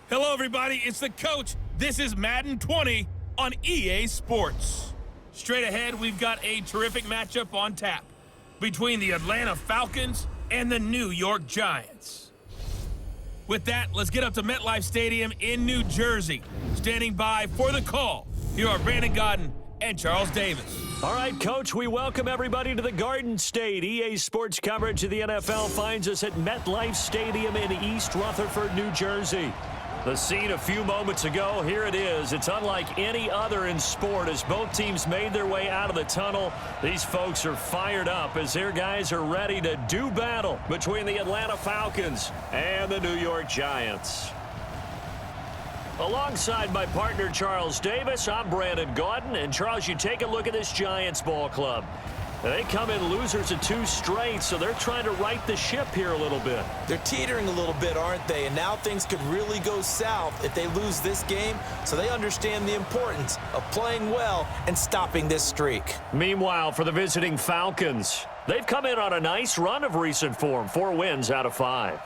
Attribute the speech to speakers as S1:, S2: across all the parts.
S1: Hello, everybody. It's the coach. This is Madden 20 on EA Sports. Straight ahead, we've got a terrific matchup on tap between the Atlanta Falcons and the New York Giants. With that, let's get up to MetLife Stadium in New Jersey. Standing by for the call, here are Brandon Godden and Charles Davis.
S2: All right, Coach, we welcome everybody to the Garden State. EA Sports coverage of the NFL finds us at MetLife Stadium in East Rutherford, New Jersey. The scene a few moments ago, here it is. It's unlike any other in sport as both teams made their way out of the tunnel. These folks are fired up as their guys are ready to do battle between the Atlanta Falcons and the New York Giants. Alongside my partner, Charles Davis, I'm Brandon Godden. And, Charles, you take a look at this Giants ball club. They come in losers of 2 straight, so they're trying to right the ship here a little bit.
S3: They're teetering a little bit, aren't they? And now things could really go south if they lose this game, so they understand the importance of playing well and stopping this streak.
S2: Meanwhile, for the visiting Falcons, they've come in on a nice run of recent form, 4 wins out of 5.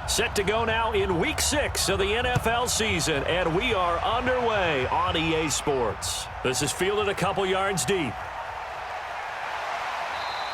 S2: Set to go now in Week 6 of the NFL season, and we are underway on EA Sports. This is fielded a couple yards deep.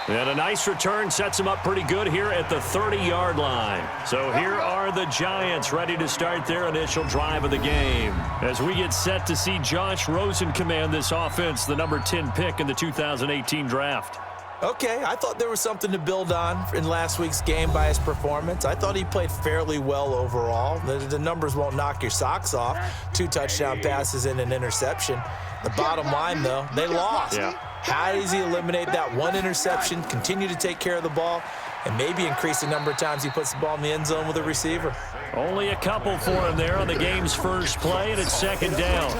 S2: And a nice return sets him up pretty good here at the 30-yard line. So here are the Giants ready to start their initial drive of the game as we get set to see Josh Rosen command this offense, the number 10 pick in the 2018 draft.
S3: Okay, I thought there was something to build on in last week's game by his performance. I thought he played fairly well overall. The numbers won't knock your socks off. 2 touchdown passes and an interception. The bottom line, though, they lost.
S2: Yeah.
S3: How does he eliminate that 1 interception, continue to take care of the ball, and maybe increase the number of times he puts the ball in the end zone with a receiver?
S2: Only a couple for him there on the game's first play, and it's 2nd down.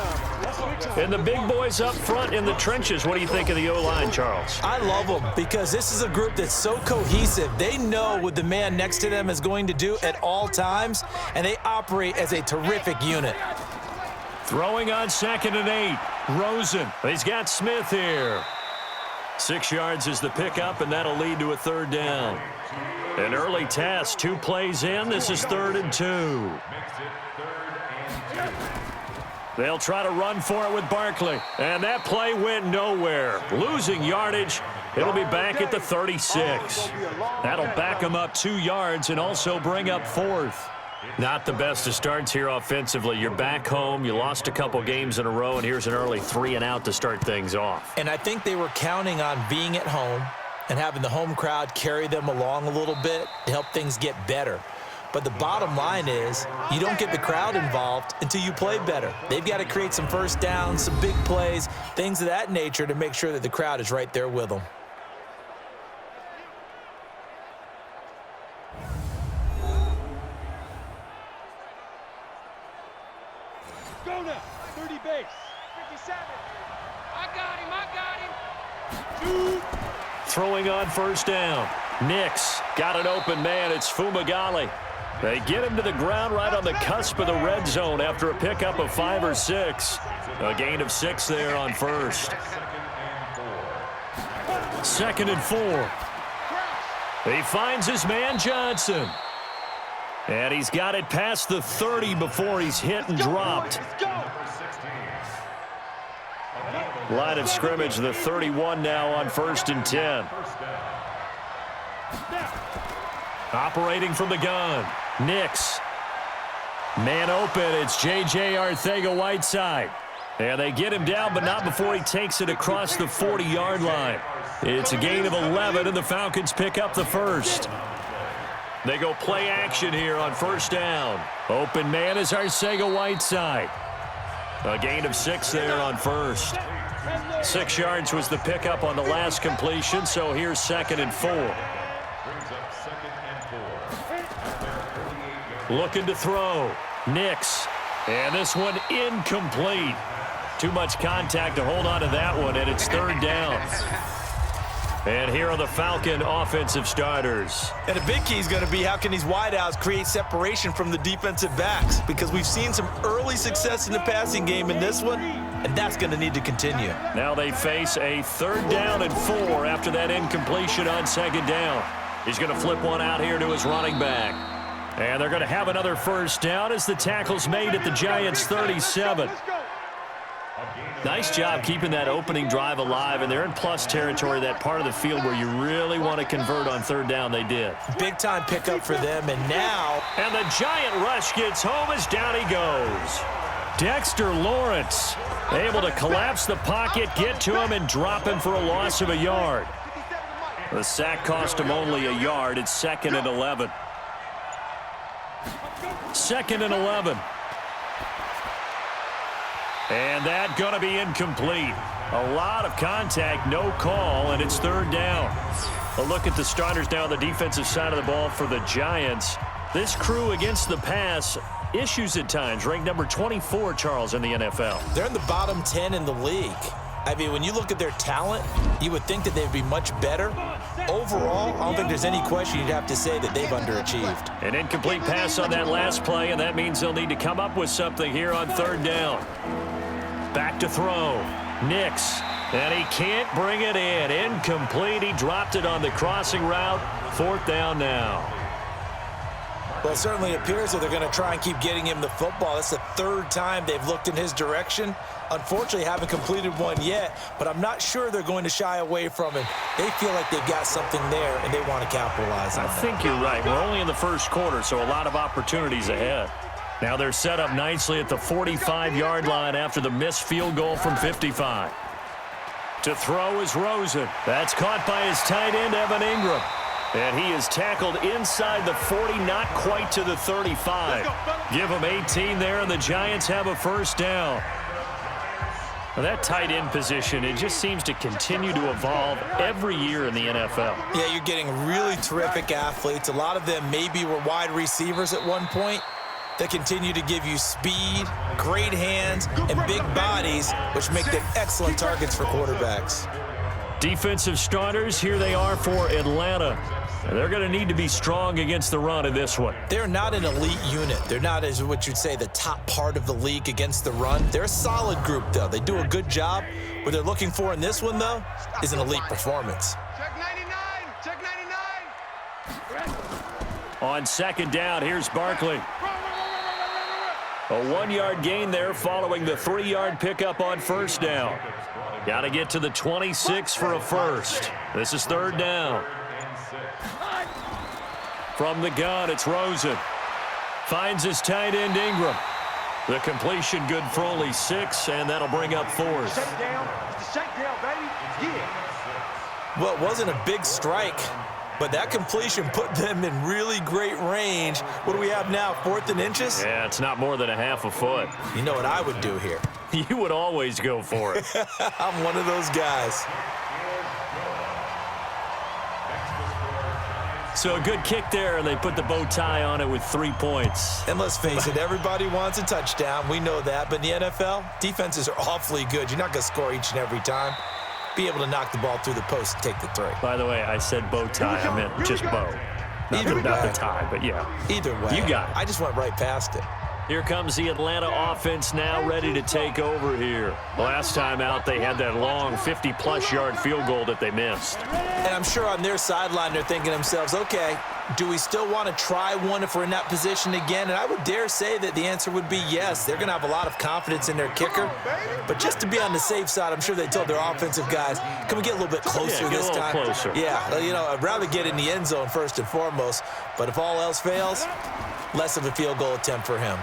S2: And the big boys up front in the trenches, what do you think of the O-line, Charles?
S3: I love them because this is a group that's so cohesive. They know what the man next to them is going to do at all times, and they operate as a terrific unit.
S2: Throwing on 2nd and 8. Rosen. He's got Smith here. 6 yards is the pickup, and that'll lead to a 3rd down. An early test, 2 plays in. This is 3rd and 2. They'll try to run for it with Barkley. And that play went nowhere. Losing yardage. It'll be back at the 36. That'll back them up 2 yards and also bring up 4th. Not the best of starts here offensively. You're back home. You lost a couple games in a row, and here's an early 3 and out to start things off.
S3: And I think they were counting on being at home and having the home crowd carry them along a little bit to help things get better. But the bottom line is you don't get the crowd involved until you play better. They've got to create some first downs, some big plays, things of that nature to make sure that the crowd is right there with them.
S4: Go now, 30 base, 57. I got him.
S2: Throwing on 1st down. Nix got an open man. It's Fumagalli. They get him to the ground right on the cusp of the red zone after a pickup of 5 or 6. A gain of 6 there on 1st. 2nd and 4. He finds his man Johnson. And he's got it past the 30 before he's hit and dropped. Line of scrimmage, the 31 now on 1st and 10. Operating from the gun. Nix. Man open. It's J.J. Arcega-Whiteside. And they get him down, but not before he takes it across the 40-yard line. It's a gain of 11, and the Falcons pick up the 1st. They go play action here on 1st down. Open man is Arcega-Whiteside. A gain of 6 there on 1st. 6 yards was the pickup on the last completion, so here's 2nd and 4. Looking to throw. Nix. And this one incomplete. Too much contact to hold on to that one, and it's 3rd down. And here are the Falcon offensive starters.
S3: And a big key is going to be how can these wideouts create separation from the defensive backs, because we've seen some early success in the passing game in this one, and that's going to need to continue.
S2: Now they face a 3rd down and 4 after that incompletion on 2nd down. He's going to flip one out here to his running back. And they're going to have another 1st down as the tackle's made at the Giants' 37. Nice job keeping that opening drive alive, and they're in plus territory, that part of the field where you really want to convert on 3rd down. They did.
S3: Big-time pickup for them, and now...
S2: And the Giant rush gets home as down he goes. Dexter Lawrence able to collapse the pocket, get to him, and drop him for a loss of a yard. The sack cost him only a yard. It's 2nd and 11. 2nd and 11. And that going to be incomplete. A lot of contact, no call, and it's 3rd down. A look at the starters now on the defensive side of the ball for the Giants. This crew against the pass, issues at times, ranked number 24, Charles, in the NFL.
S3: They're in the bottom 10 in the league. I mean, when you look at their talent, you would think that they'd be much better. Overall, I don't think there's any question you'd have to say that they've underachieved.
S2: An incomplete pass on that last play, and that means they'll need to come up with something here on 3rd down. Back to throw. Nix. And he can't bring it in. Incomplete. He dropped it on the crossing route. 4th down now.
S3: Well, it certainly appears that they're going to try and keep getting him the football. That's the 3rd time they've looked in his direction. Unfortunately, haven't completed one yet, but I'm not sure they're going to shy away from him. They feel like they've got something there, and they want to capitalize on it.
S2: I think you're right. We're only in the 1st quarter, so a lot of opportunities ahead. Now they're set up nicely at the 45-yard line after the missed field goal from 55. To throw is Rosen. That's caught by his tight end, Evan Ingram. And he is tackled inside the 40, not quite to the 35. Give him 18 there, and the Giants have a 1st down. Now that tight end position, it just seems to continue to evolve every year in the NFL.
S3: Yeah, you're getting really terrific athletes. A lot of them maybe were wide receivers at one point. They continue to give you speed, great hands, and big bodies, which make them excellent targets for quarterbacks.
S2: Defensive starters, here they are for Atlanta. And they're going to need to be strong against the run in this one.
S3: They're not an elite unit. They're not, as what you'd say, the top part of the league against the run. They're a solid group, though. They do a good job. What they're looking for in this one, though, is an elite performance.
S4: Check 99. Check 99.
S2: On 2nd down, here's Barkley. A 1-yard gain there following the 3-yard pickup on 1st down. Got to get to the 26 for a 1st. This is 3rd down. From the gun, it's Rosen. Finds his tight end, Ingram. The completion good for only 6, and that'll bring up 4th.
S4: Shut down. Shut down, baby. Yeah.
S3: Well, it wasn't a big strike, but that completion put them in really great range. What do we have now, 4th and inches?
S2: Yeah, it's not more than a half a foot.
S3: You know what I would do here?
S2: You would always go for it.
S3: I'm one of those guys.
S2: So a good kick there, and they put the bow tie on it with 3 points.
S3: And let's face it, everybody wants a touchdown. We know that. But in the NFL, defenses are awfully good. You're not going to score each and every time. Be able to knock the ball through the post and take the 3.
S2: By the way, I said bow tie. I meant just bow. Not the tie, but yeah.
S3: Either way.
S2: You got it.
S3: I just went right past it.
S2: Here comes the Atlanta offense now ready to take over here. Last time out, they had that long 50-plus yard field goal that they missed.
S3: And I'm sure on their sideline, they're thinking to themselves, okay, do we still want to try one if we're in that position again? And I would dare say that the answer would be yes. They're going to have a lot of confidence in their kicker. But just to be on the safe side, I'm sure they told their offensive guys, can we get a little bit closer this time?
S2: Closer.
S3: Yeah, you know, I'd rather get in the end zone first and foremost. But if all else fails, less of a field goal attempt for him.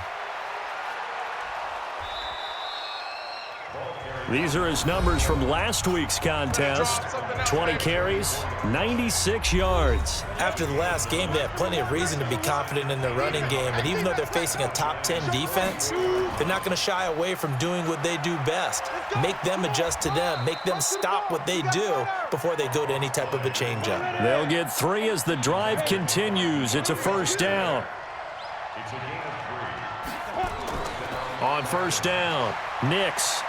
S2: These are his numbers from last week's contest. 20 carries, 96 yards.
S3: After the last game, they have plenty of reason to be confident in their running game. And even though they're facing a top 10 defense, they're not going to shy away from doing what they do best. Make them adjust to them. Make them stop what they do before they go to any type of a changeup.
S2: They'll get 3 as the drive continues. It's a first down. On first down, Nix.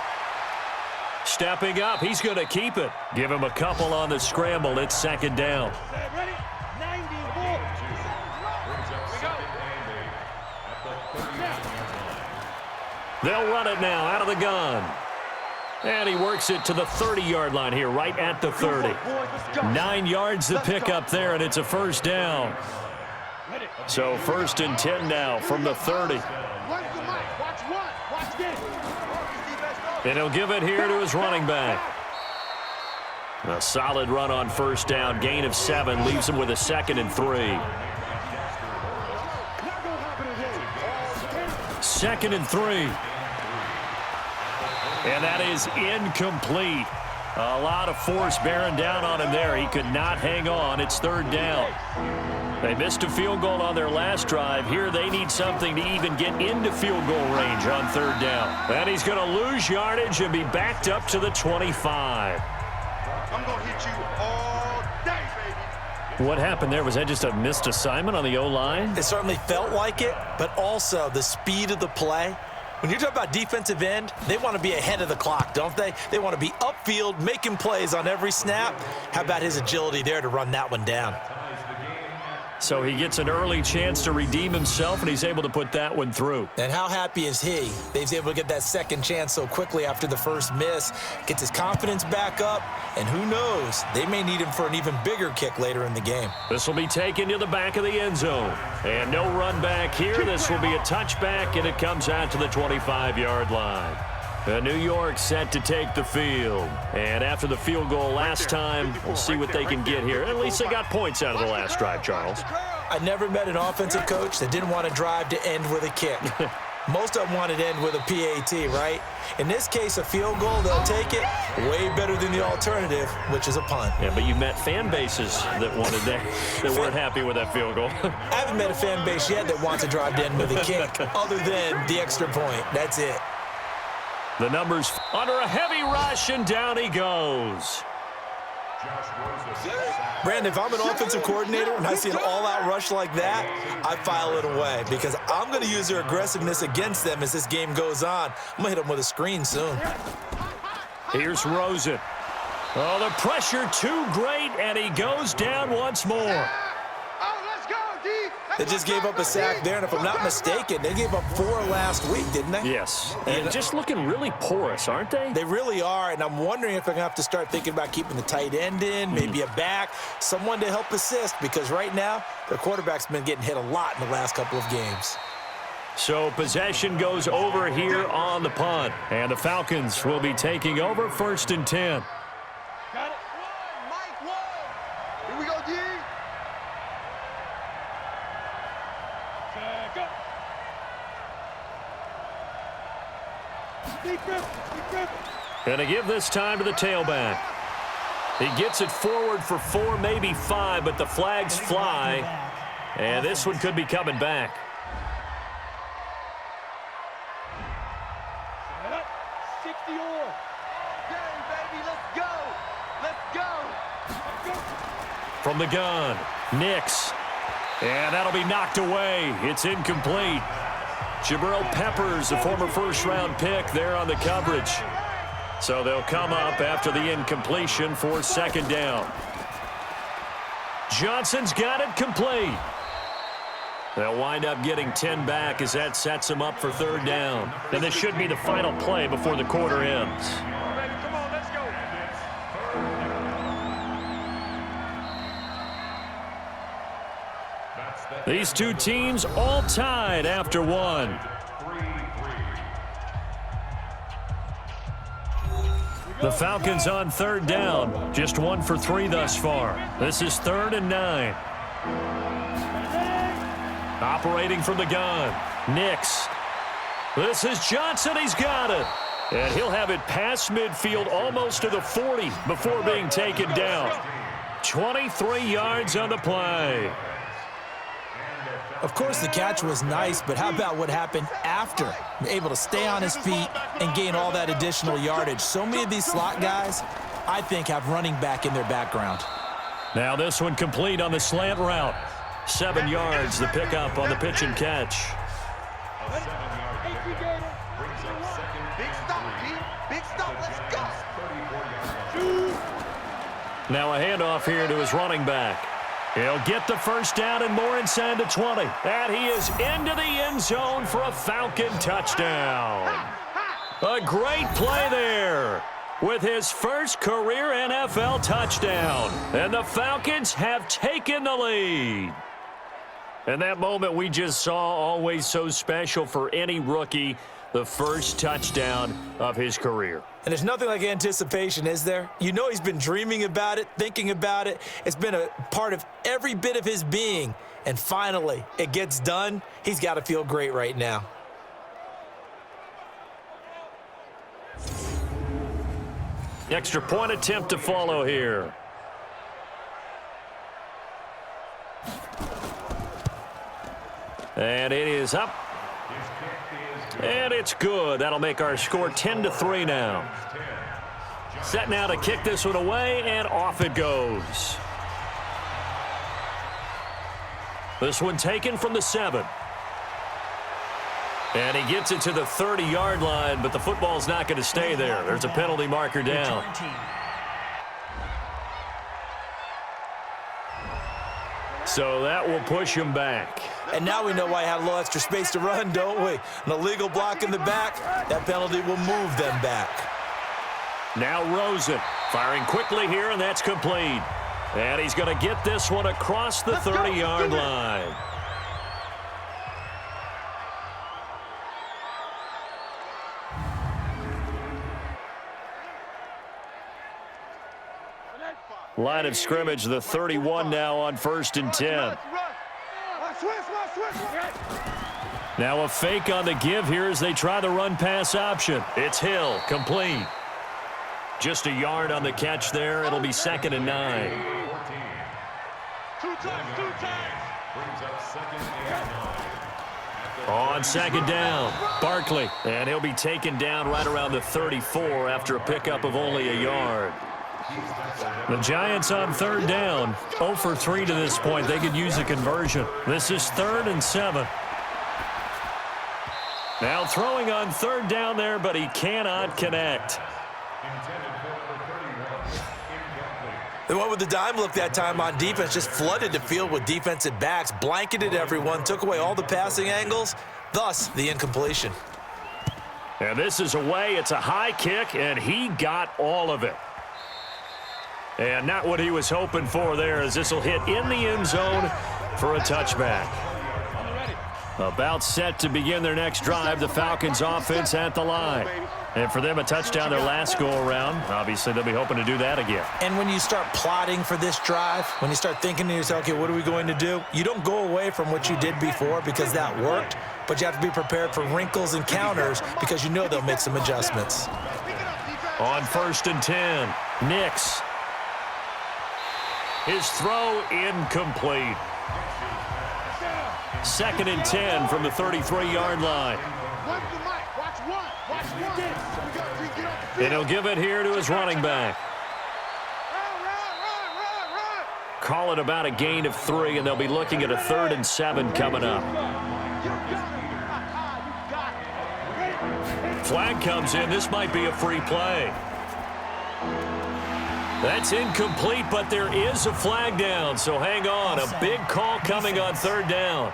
S2: Stepping up, he's going to keep it. Give him a couple on the scramble. It's second down.
S4: Ready? 94.
S2: They'll run it now out of the gun. And he works it to the 30-yard line here, right at the 30. 9 yards to pick up there, and it's a first down. So first and 10 now from the 30. And he'll give it here to his running back. A solid run on first down. Gain of 7 leaves him with a 2nd and 3. 2nd and 3. And that is incomplete. A lot of force bearing down on him there. He could not hang on. It's third down. They missed a field goal on their last drive. Here they need something to even get into field goal range on third down. And he's going to lose yardage and be backed up to the 25.
S4: I'm going to hit you all day, baby.
S2: What happened there? Was that just a missed assignment on the O-line?
S3: It certainly felt like it, but also the speed of the play. When you're talking about defensive end, they want to be ahead of the clock, don't they? They want to be upfield, making plays on every snap. How about his agility there to run that one down?
S2: So he gets an early chance to redeem himself, and he's able to put that one through.
S3: And how happy is he? He's able to get that second chance so quickly after the first miss. Gets his confidence back up, and who knows? They may need him for an even bigger kick later in the game.
S2: This will be taken to the back of the end zone. And no run back here. This will be a touchback, and it comes out to the 25-yard line. New York set to take the field. And after the field goal last time, we'll see what they can get here. At least they got points out of the last drive, Charles.
S3: I never met an offensive coach that didn't want to drive to end with a kick. Most of them wanted to end with a PAT, right? In this case, a field goal, they'll take it way better than the alternative, which is a punt.
S2: Yeah, but you met fan bases that wanted that, that weren't happy with that field goal.
S3: I haven't met a fan base yet that wants to drive to end with a kick, other than the extra point. That's it.
S2: The numbers under a heavy rush, and down he goes.
S3: Brandon, if I'm an offensive coordinator and I see an all-out rush like that, I file it away because I'm going to use their aggressiveness against them as this game goes on. I'm going to hit them with a screen soon.
S2: Here's Rosen. Oh, the pressure too great, and he goes down once more.
S3: They just gave up a sack there, and if I'm not mistaken, they gave up 4 last week, didn't they?
S2: Yes, and just looking really porous, aren't they?
S3: They really are, and I'm wondering if they're going to have to start thinking about keeping the tight end in, maybe a back, someone to help assist, because right now, their quarterback's been getting hit a lot in the last couple of games.
S2: So possession goes over here on the punt, and the Falcons will be taking over first and 10.
S4: Got it. One, Mike, one. Here we go, D. Go.
S2: Going to give this time to the tailback. He gets it forward for 4, maybe 5, but the flags fly, and this one could be coming back. From the gun, Nix. And that'll be knocked away. It's incomplete. Jabril Peppers, the former first-round pick, there on the coverage. So they'll come up after the incompletion for second down. Johnson's got it complete. They'll wind up getting 10 back as that sets them up for third down. And this should be the final play before the quarter ends.
S4: Come on, let's go.
S2: These two teams all tied after one. The Falcons on third down, just 1 for 3 thus far. This is 3rd and 9. Operating from the gun, Nix. This is Johnson, he's got it. And he'll have it past midfield almost to the 40 before being taken down. 23 yards on the play.
S3: Of course, the catch was nice, but how about what happened after? Able to stay on his feet and gain all that additional yardage. So many of these slot guys, I think, have running back in their background.
S2: Now this one complete on the slant route. 7 yards, the pickup on the pitch and catch.
S4: Big stop, G. Big stop. Let's go.
S2: Now a handoff here to his running back. He'll get the first down and more inside the 20. And he is into the end zone for a Falcon touchdown. A great play there with his first career NFL touchdown. And the Falcons have taken the lead. And that moment we just saw, always so special for any rookie, the first touchdown of his career.
S3: And there's nothing like anticipation, is there? You know he's been dreaming about it, thinking about it. It's been a part of every bit of his being. And finally, it gets done. He's got to feel great right now.
S2: Extra point attempt to follow here. And it is up. And it's good. That'll make our score 10-3 now. Set now to kick this one away, and off it goes. This one taken from the 7. And he gets it to the 30-yard line, but the football's not going to stay there. There's a penalty marker down. So that will push him back.
S3: And now we know why he had a little extra space to run, don't we? An illegal block in the back, that penalty will move them back.
S2: Now Rosen firing quickly here, and that's complete. And he's going to get this one across the 30-yard line. Line of scrimmage, the 31 now on 1st and 10. Now a fake on the give here as they try the run-pass option. It's Hill, complete. Just a yard on the catch there. It'll be 2nd and 9. On 2nd down, Barkley. And he'll be taken down right around the 34 after a pickup of only a yard. The Giants on 3rd down, 0 for 3 to this point. They could use a conversion. This is 3rd and 7. Now throwing on 3rd down there, but he cannot connect.
S3: They went with the dime look that time on defense, just flooded the field with defensive backs, blanketed everyone, took away all the passing angles, thus the incompletion.
S2: And this is away. It's a high kick, and he got all of it. And not what he was hoping for there, as this will hit in the end zone for a touchback. About set to begin their next drive, the Falcons offense at the line. And for them, a touchdown their last go-around. Obviously, they'll be hoping to do that again.
S3: And when you start plotting for this drive, when you start thinking to yourself, okay, what are we going to do? You don't go away from what you did before because that worked, but you have to be prepared for wrinkles and counters because you know they'll make some adjustments.
S2: On 1st and 10, Nix. His throw incomplete. 2nd and 10 from the 33-yard line. And he'll give it here to his running back. Call it about a gain of 3, and they'll be looking at a 3rd and 7 coming up. Flag comes in. This might be a free play. That's incomplete, but there is a flag down, so hang on. A big call coming on 3rd down.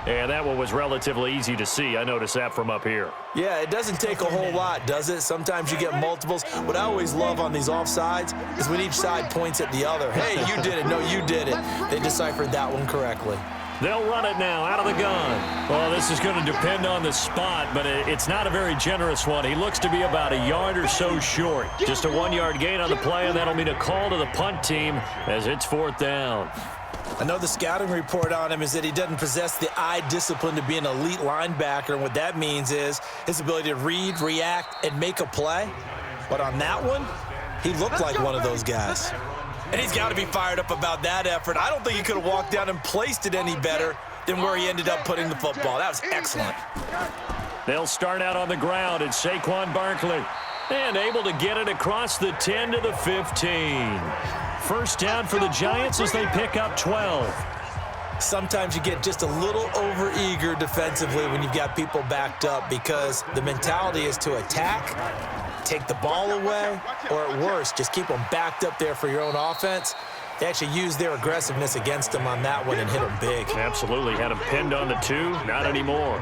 S2: And that one was relatively easy to see. I noticed that from up here.
S3: Yeah, it doesn't take a whole lot, does it? Sometimes you get multiples. What I always love on these offsides is when each side points at the other. Hey, you did it. No, you did it. They deciphered that one correctly.
S2: They'll run it now out of the gun. Well, this is going to depend on the spot, but it's not a very generous one. He looks to be about a yard or so short. Just a 1-yard gain on the play, and that'll mean a call to the punt team as it's 4th down.
S3: I know the scouting report on him is that he doesn't possess the eye discipline to be an elite linebacker, and what that means is his ability to read, react, and make a play. But on that one, he looked like one of those guys. And he's got to be fired up about that effort. I don't think he could have walked down and placed it any better than where he ended up putting the football. That was excellent.
S2: They'll start out on the ground, and Saquon Barkley. And able to get it across the 10 to the 15. First down for the Giants as they pick up 12.
S3: Sometimes you get just a little over-eager defensively when you've got people backed up because the mentality is to attack, take the ball away, or at worst, just keep them backed up there for your own offense. They actually used their aggressiveness against them on that one and hit them big.
S2: Absolutely. Had him pinned on the 2. Not anymore.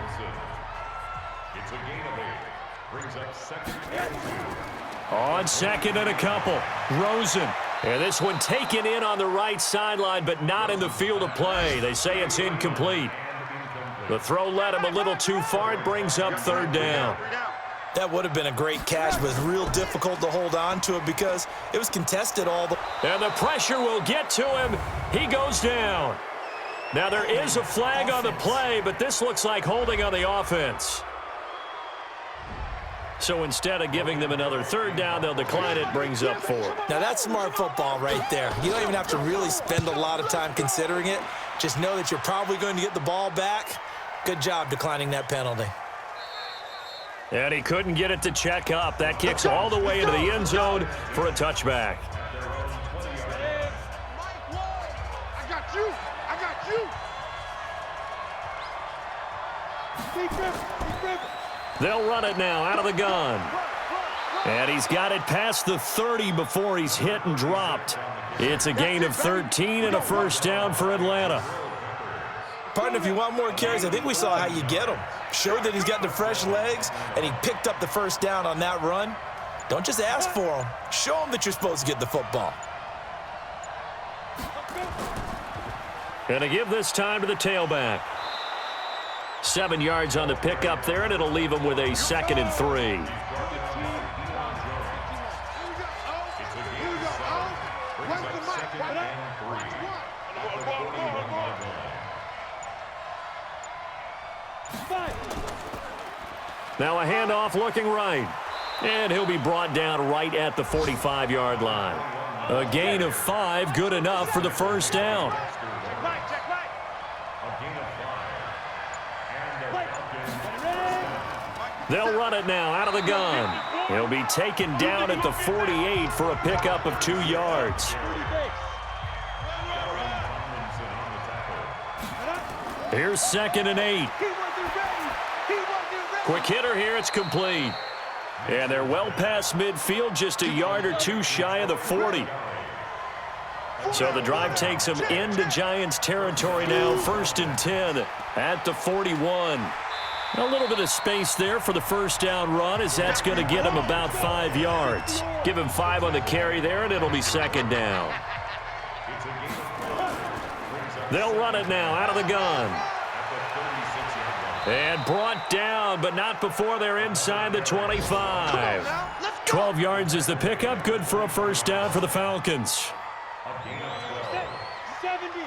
S2: On second and a couple, Rosen. And this one taken in on the right sideline, but not in the field of play. They say it's incomplete. The throw led him a little too far. It brings up third down.
S3: That would have been a great catch, but it's real difficult to hold on to it because it was contested all the...
S2: And the pressure will get to him. He goes down. Now there is a flag on the play, but this looks like holding on the offense. So instead of giving them another third down, they'll decline it, brings up 4.
S3: Now that's smart football right there. You don't even have to really spend a lot of time considering it. Just know that you're probably going to get the ball back. Good job declining that penalty.
S2: And he couldn't get it to check up. That kicks all the way into the end zone for a touchback.
S4: I got you. I got you. Keep it.
S2: They'll run it now out of the gun. And he's got it past the 30 before he's hit and dropped. It's a gain of 13 and a first down for Atlanta.
S3: Partner, if you want more carries, I think we saw how you get him. Showed that he's got the fresh legs, and he picked up the first down on that run. Don't just ask for him. Show him that you're supposed to get the football.
S2: Gonna give this time to the tailback. 7 yards on the pickup there, and it'll leave him with a 2nd and 3. Now a handoff looking right. And he'll be brought down right at the 45-yard line. A gain of 5, good enough for the first down. They'll run it now out of the gun. He'll be taken down at the 48 for a pickup of 2 yards. Here's 2nd and 8. Quick hitter here, it's complete. And they're well past midfield, just a yard or 2 shy of the 40. So the drive takes them into Giants territory now, 1st and 10 at the 41. A little bit of space there for the first down run, as that's going to get him about 5 yards. Give him 5 on the carry there, and it'll be 2nd down. They'll run it now out of the gun. And brought down, but not before they're inside the 25. 12 yards is the pickup, good for a first down for the Falcons.
S4: 70,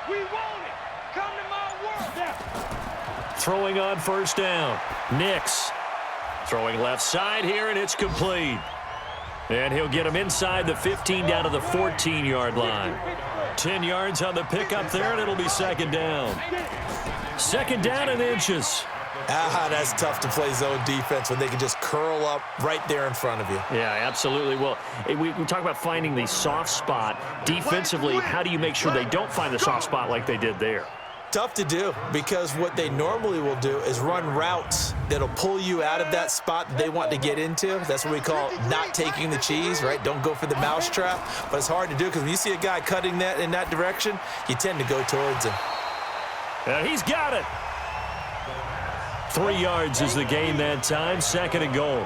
S4: we want it. Come to my world.
S2: Throwing on first down. Nix throwing left side here, and it's complete. And he'll get him inside the 15 down to the 14-yard line. 10 yards on the pickup there, and it'll be 2nd down. 2nd down and inches.
S3: That's tough to play zone defense when they can just curl up right there in front of you.
S2: Yeah, absolutely. Well, we talk about finding the soft spot. Defensively, how do you make sure they don't find the soft spot like they did there?
S3: Tough to do, because what they normally will do is run routes that'll pull you out of that spot that they want to get into. That's what we call not taking the cheese, right? Don't go for the mousetrap. But it's hard to do because when you see a guy cutting that in that direction, you tend to go towards him.
S2: He's got it. 3 yards is the gain that time. 2nd and goal.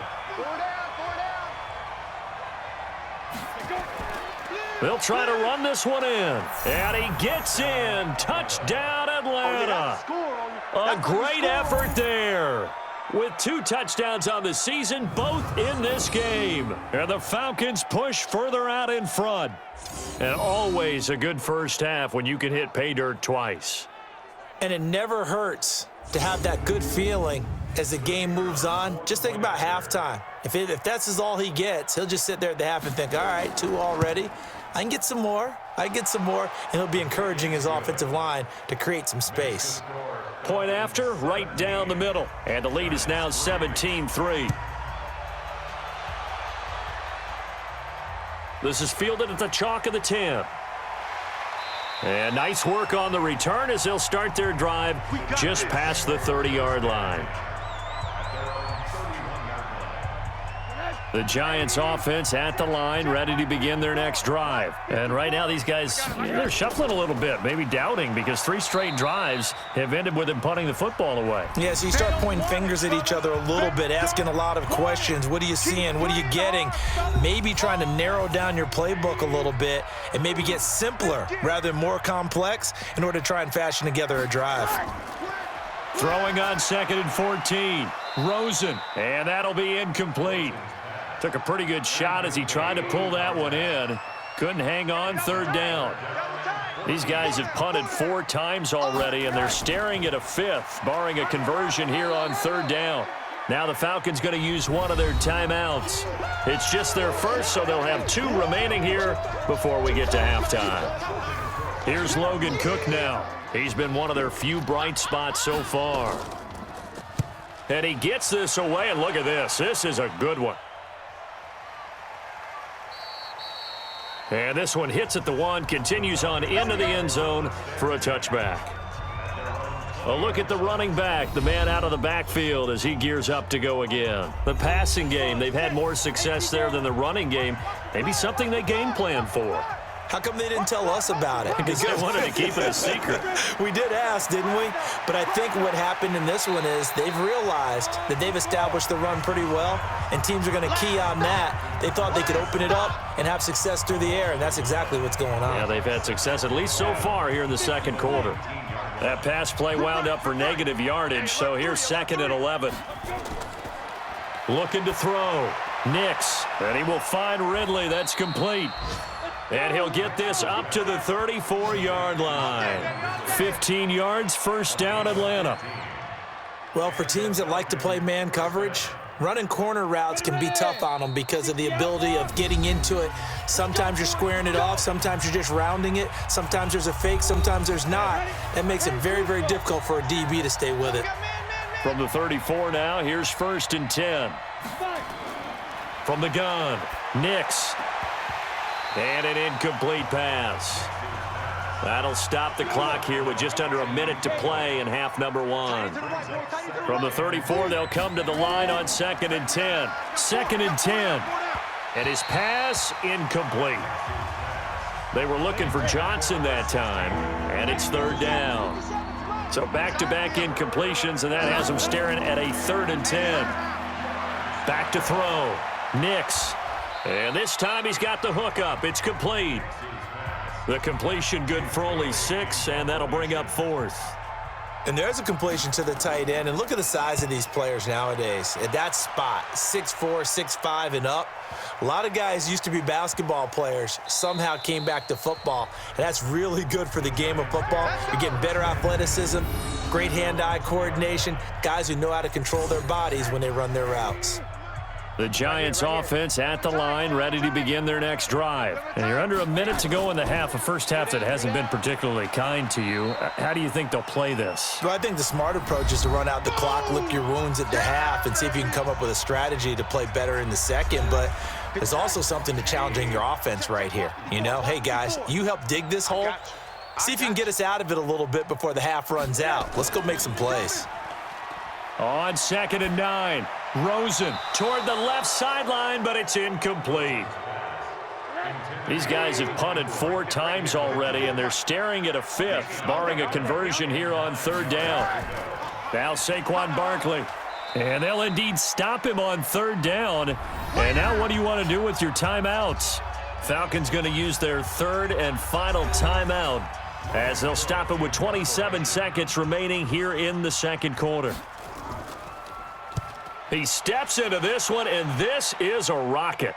S2: They'll try to run this one in. And he gets in. Touchdown, Atlanta. A great effort there. with 2 touchdowns on the season, both in this game. And the Falcons push further out in front. And always a good first half when you can hit pay dirt twice.
S3: And it never hurts to have that good feeling as the game moves on. Just think about halftime. If that's all he gets, he'll just sit there at the half and think, all right, 2 already. I can get some more. And he'll be encouraging his offensive line to create some space.
S2: Point after, right down the middle. And the lead is now 17-3. This is fielded at the chalk of the 10. And nice work on the return as they'll start their drive just past the 30-yard line. The Giants offense at the line, ready to begin their next drive. And right now these guys, they're shuffling a little bit, maybe doubting, because 3 straight drives have ended with them punting the football away.
S3: Yeah, so you start pointing fingers at each other a little bit, asking a lot of questions. What are you seeing? What are you getting? Maybe trying to narrow down your playbook a little bit and maybe get simpler rather than more complex in order to try and fashion together a drive.
S2: Throwing on 2nd and 14. Rosen, and that'll be incomplete. Took a pretty good shot as he tried to pull that one in. Couldn't hang on, 3rd down. These guys have punted 4 times already, and they're staring at a 5th, barring a conversion here on 3rd down. Now the Falcons going to use one of their timeouts. It's just their first, so they'll have 2 remaining here before we get to halftime. Here's Logan Cook now. He's been one of their few bright spots so far. And he gets this away, and look at this. This is a good one. And this one hits at the 1, continues on into the end zone for a touchback. A look at the running back, the man out of the backfield as he gears up to go again. The passing game, they've had more success there than the running game. Maybe something they game plan for.
S3: How come they didn't tell us about it?
S2: Because they wanted to keep it a secret.
S3: We did ask, didn't we? But I think what happened in this one is they've realized that they've established the run pretty well, and teams are going to key on that. They thought they could open it up and have success through the air, and that's exactly what's going on.
S2: Yeah, they've had success, at least so far here in the 2nd quarter. That pass play wound up for negative yardage, so here's 2nd and 11. Looking to throw. Nix, and he will find Ridley. That's complete. And he'll get this up to the 34-yard line. 15 yards, 1st down, Atlanta.
S3: Well, for teams that like to play man coverage, running corner routes can be tough on them because of the ability of getting into it. Sometimes you're squaring it off. Sometimes you're just rounding it. Sometimes there's a fake. Sometimes there's not. That makes it very, very difficult for a DB to stay with it.
S2: From the 34 now, here's 1st and 10. From the gun, Nix. And an incomplete pass. That'll stop the clock here with just under a minute to play in half number 1. From the 34, they'll come to the line on 2nd and 10. 2nd and 10. And his pass incomplete. They were looking for Johnson that time, and it's 3rd down. So back-to-back incompletions, and that has them staring at a 3rd and 10. Back to throw. Nix. And this time he's got the hook up. It's complete. The completion good for only 6, and that'll bring up 4th.
S3: And there's a completion to the tight end. And look at the size of these players nowadays. At that spot, 6'4", 6'5", and up. A lot of guys used to be basketball players, somehow came back to football. And that's really good for the game of football. You're getting better athleticism, great hand-eye coordination, guys who know how to control their bodies when they run their routes.
S2: The Giants offense at the line, ready to begin their next drive. And you're under a minute to go in the half, a first half that hasn't been particularly kind to you. How do you think they'll play this?
S3: Well, I think the smart approach is to run out the clock, lick your wounds at the half, and see if you can come up with a strategy to play better in the second. But there's also something to challenging your offense right here. You know, hey, guys, you help dig this hole. See if you can get us out of it a little bit before the half runs out. Let's go make some plays.
S2: On 2nd and 9. Rosen toward the left sideline, but it's incomplete. These guys have punted 4 times already, and they're staring at a 5th, barring a conversion here on 3rd down. Now Saquon Barkley. And they'll indeed stop him on 3rd down. And now what do you want to do with your timeouts? Falcons going to use their 3rd and final timeout as they'll stop it with 27 seconds remaining here in the 2nd quarter. He steps into this one, and this is a rocket.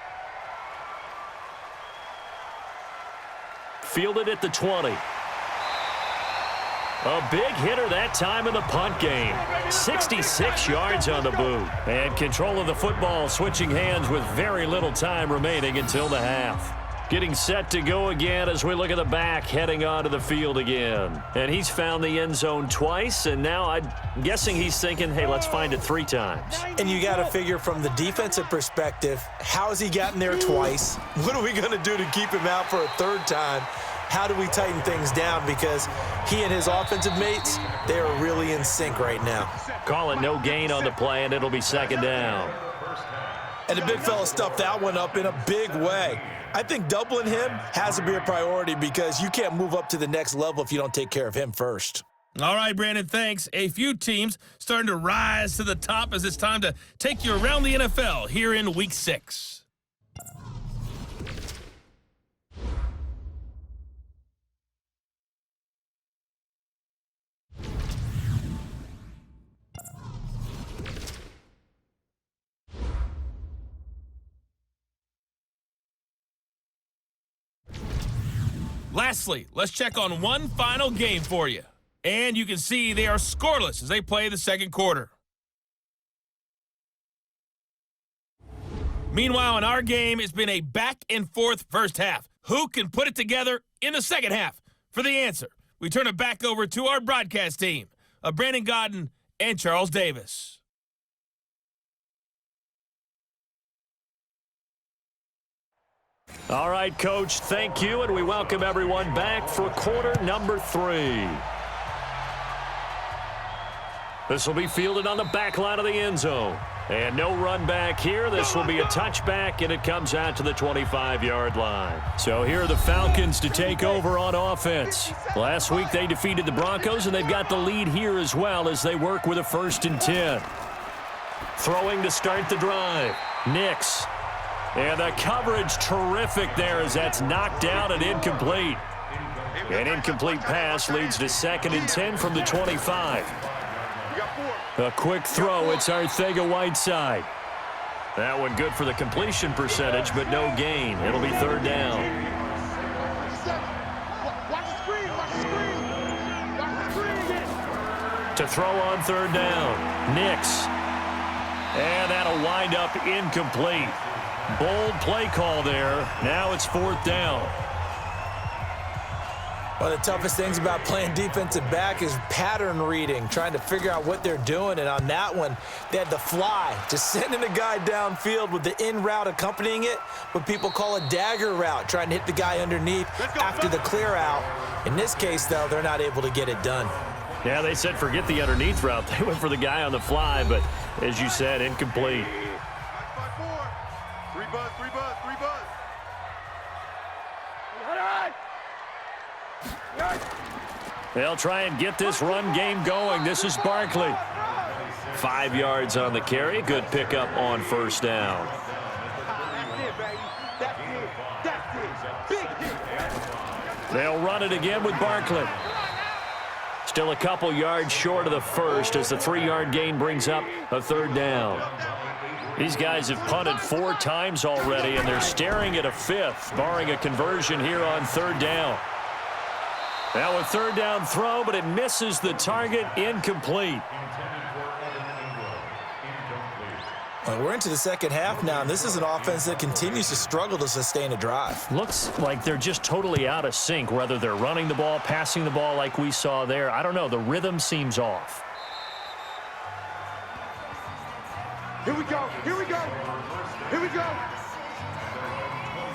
S2: Fielded at the 20. A big hitter that time in the punt game. 66 yards on the boot. And control of the football switching hands with very little time remaining until the half. Getting set to go again as we look at the back heading onto the field again. And he's found the end zone twice, and now I'm guessing he's thinking, hey, let's find it 3 times.
S3: And you got to figure from the defensive perspective, how has he gotten there twice? What are we going to do to keep him out for a 3rd time? How do we tighten things down? Because he and his offensive mates, they are really in sync right now.
S2: Call it no gain on the play, and it'll be 2nd down.
S3: And the big fella stuffed that one up in a big way. I think doubling him has to be a priority because you can't move up to the next level if you don't take care of him first.
S1: All right, Brandon, thanks. A few teams starting to rise to the top as it's time to take you around the NFL here in Week 6. Lastly, let's check on one final game for you. And you can see they are scoreless as they play the 2nd quarter. Meanwhile, in our game, it's been a back-and-forth first half. Who can put it together in the 2nd half? For the answer, we turn it back over to our broadcast team of Brandon Godden and Charles Davis.
S2: All right, Coach, thank you, and we welcome everyone back for quarter number 3. This will be fielded on the back line of the end zone. And no run back here. This will be a touchback, and it comes out to the 25-yard line. So here are the Falcons to take over on offense. Last week they defeated the Broncos, and they've got the lead here as well as they work with a 1st and 10. Throwing to start the drive. Nix. And the coverage terrific there as that's knocked down and incomplete. An incomplete pass leads to 2nd and 10 from the 25. A quick throw. It's Arcega-Whiteside. That one good for the completion percentage, but no gain. It'll be 3rd down. To throw on 3rd down. Nix. And that'll wind up incomplete. Bold play call there. Now it's 4th down.
S3: One of the toughest things about playing defensive back is pattern reading, trying to figure out what they're doing. And on that one, they had the fly, just sending a guy downfield with the in route accompanying it, what people call a dagger route, trying to hit the guy underneath after the clear out. In this case, though, they're not able to get it done.
S2: Yeah, they said forget the underneath route. They went for the guy on the fly, but as you said, incomplete. They'll try and get this run game going. This is Barkley. 5 yards on the carry. Good pickup on 1st down. They'll run it again with Barkley. Still a couple yards short of the 1st as the 3-yard gain brings up a 3rd down. These guys have punted 4 times already, and they're staring at a 5th, barring a conversion here on 3rd down. Now a 3rd down throw, but it misses the target, incomplete.
S3: Well, we're into the 2nd half now, and this is an offense that continues to struggle to sustain a drive.
S2: Looks like they're just totally out of sync, whether they're running the ball, passing the ball like we saw there. I don't know. The rhythm seems off.
S4: Here we go. Here we go. Here we go.